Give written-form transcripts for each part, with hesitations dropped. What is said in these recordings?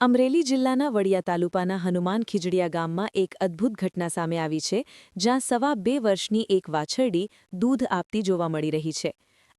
અમરેલી જિલ્લાના વડિયા તાલુકાના હનુમાન ખીજડીયા ગામમાં એક અદ્ભુત ઘટના સામે આવી છે, જ્યાં સવા 2 વર્ષની એક વાછરડી દૂધ આપતી જોવા મળી રહી છે.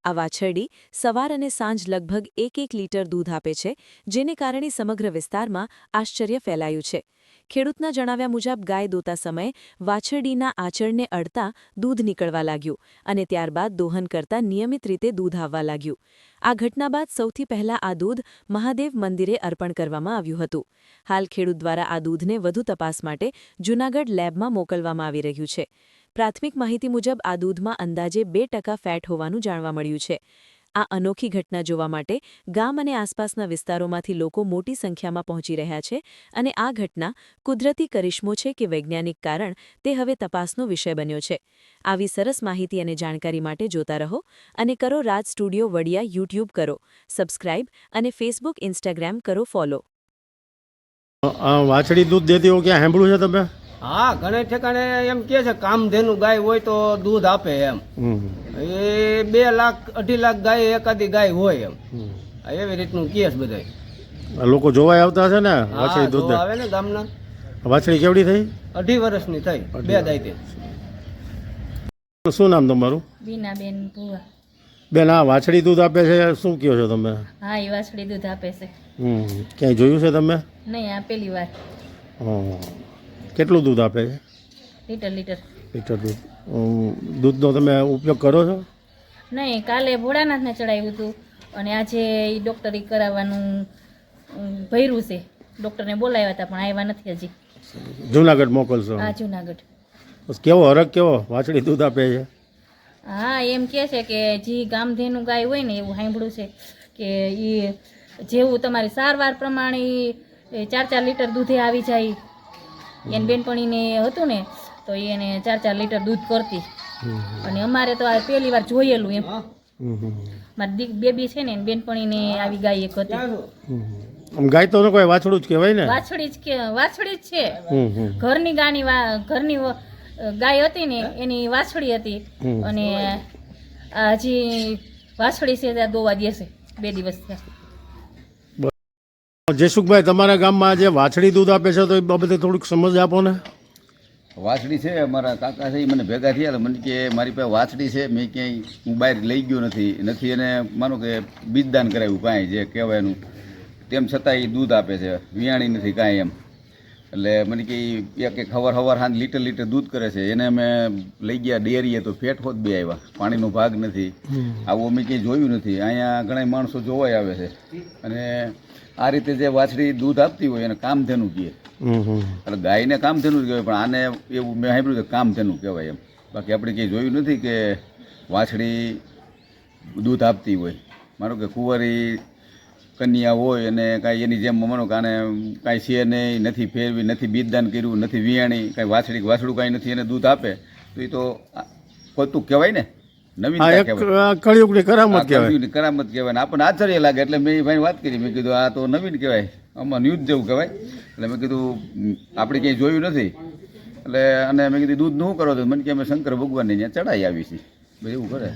આ વાછરડી સવાર અને સાંજ લગભગ 1 લીટર દૂધ આપે છે, જેને કારણે સમગ્ર વિસ્તારમાં આશ્ચર્ય ફેલાયું છે. ખેડૂતના જણાવ્યા મુજબ ગાય દોતા સમયે વાછરડીના આંચળને અડતા દૂધ નીકળવા લાગ્યું અને ત્યારબાદ દોહન કરતા નિયમિત રીતે દૂધ આવવા લાગ્યું. આ ઘટના બાદ સૌથી પહેલા આ દૂધ મહાદેવ મંદિરે અર્પણ કરવામાં આવ્યું હતું. હાલ ખેડૂત દ્વારા આ દૂધને વધુ તપાસ માટે જૂનાગઢ લેબમાં મોકલવામાં આવી રહ્યું છે. પ્રાથમિક માહિતી મુજબ આ દૂધમાં અંદાજે 2% ફેટ હોવાનું જાણવા મળ્યું છે. આ અનોખી ઘટના જોવા માટે ગામ અને આસપાસના વિસ્તારોમાંથી લોકો મોટી સંખ્યામાં પહોંચી રહ્યા છે અને આ ઘટના કુદરતી કરિશ્મો છે કે વૈજ્ઞાનિક કારણ તે હવે તપાસનો વિષય બન્યો છે. આવી સરસ માહિતી અને જાણકારી માટે જોતા રહો અને કરો રાજ સ્ટુડિયો વડિયા યુટ્યુબ કરો સબસ્ક્રાઇબ અને ફેસબુક ઇન્સ્ટાગ્રામ કરો ફોલો. વાછડી દૂધ દેતી હોય ક્યાં સાંભળ્યું છે તમે? હા, ઘણા ઠેકાણે એમ કે છે કામધેનુ ગાય હોય તો દૂધ આપે એમ. એ 2 લાખ 2.5 લાખ ગાય એકાદી ગાય હોય એમ. એવી રીતનું કેસ બધાય લોકો જોવાય આવતા છે ને વાછડી દૂધ આવે ને ગામના. વાછડી કેવડી થઈ? 2.5 વર્ષની થઈ, 2 દાયતે. શું નામ તમારું? બીનાબેન ભુવા. બેન, આ વાછડી દૂધ આપે છે, શું કહો છો તમે? હા, એ વાછડી દૂધ આપે છે. ક્યાંય જોયું છે તમે? નહીં, આ પહેલી વાર. કેટલું દૂધ આપે છે? લીટર. લીટર દૂધ. દૂધનો તમે ઉપયોગ કરો છો? નહીં, કાલે ભોળાનાથને ચડાવ્યું હતું અને આજે એ ડૉક્ટરી કરાવવાનું ભર્યું છે. ડૉક્ટરને બોલાવ્યા હતા પણ આવ્યા નથી હજી. જૂનાગઢ મોકલશો? હા, જૂનાગઢ. કેવો હરખ કેવો વાછડી દૂધ આપે છે? હા, એમ કહે છે કે જે ગામધેનું ગાય હોય ને એવું સાંભળ્યું છે કે એ જેવું તમારી સારવાર પ્રમાણે 4 લીટર દૂધે આવી જાય. એને બેનપણીને હતું ને તો એને 4 લીટર દૂધ કરતી અને અમારે તો આ પહેલી વાર જોયેલું એમ. મારી બેબી છે ને બેનપણીને આવી ગાય એક હતી. ગાય તો કોઈ વાછડું જ કહેવાય ને? વાછડી જ છે. ઘરની ઘરની ગાય હતી ને એની વાછડી હતી અને હજી વાછડી છે ત્યાં દોવા દેશે 2 દિવસ થયા. જયસુખભાઈ, તમારા ગામમાં જે વાછડી દૂધ આપે છે તો એ બાબતે થોડીક સમજ આપો ને. વાછડી છે, અમારા કાકા છે, એ મને ભેગા થયા મને કે મારી પાસે વાછડી છે, મેં ક્યાંય હું બહાર લઈ ગયો નથી એને માનો કે બીજદાન કરાવ્યું કાંઈ જે કહેવાય એનું, તેમ છતાં એ દૂધ આપે છે, વિયાણી નથી કાંઈ એમ. એટલે મને કે એક હવાર સાંજ લીટર દૂધ કરે છે. એને અમે લઈ ગયા ડેરીએ તો ફેટ હોત 2 આવ્યા, પાણીનો ભાગ નથી. આવું અમે ક્યાંય જોયું નથી. અહીંયા ઘણા માણસો જોવાય આવે છે અને આ રીતે જે વાછડી દૂધ આપતી હોય એને કામધેનું કહે. એટલે ગાયને કામધેનું કહેવાય પણ આને એવું મેં સાંભળ્યું કે કામધેનું કહેવાય એમ. બાકી આપણે ક્યાંય જોયું નથી કે વાછડી દૂધ આપતી હોય. માનો કે કુંવારી કન્યા હોય અને કાંઈ એની જેમ માનો કે આને કાંઈ છે નહીં, નથી ફેરવી, નથી બીજદાન કર્યું, નથી વિયાણી, કાંઈ વાછડું કાંઈ નથી, એને દૂધ આપે તો એ તો પોતું કહેવાય ને, નવીન કળિયુગની કરામત કહેવાય. કરામત કહેવાય ને આપણને આશ્ચર્ય લાગે. એટલે મેં ભાઈ વાત કરી, મેં કીધું આ તો નવીન કહેવાય, આમાં ન્યૂઝ જેવું કહેવાય. એટલે મેં કીધું આપણે ક્યાંય જોયું નથી. એટલે અને મેં કીધું દૂધ શું કરો છો? મને કે અમે શંકર ભગવાનને ત્યાં ચડાવી આવી છીએ. એવું કરે.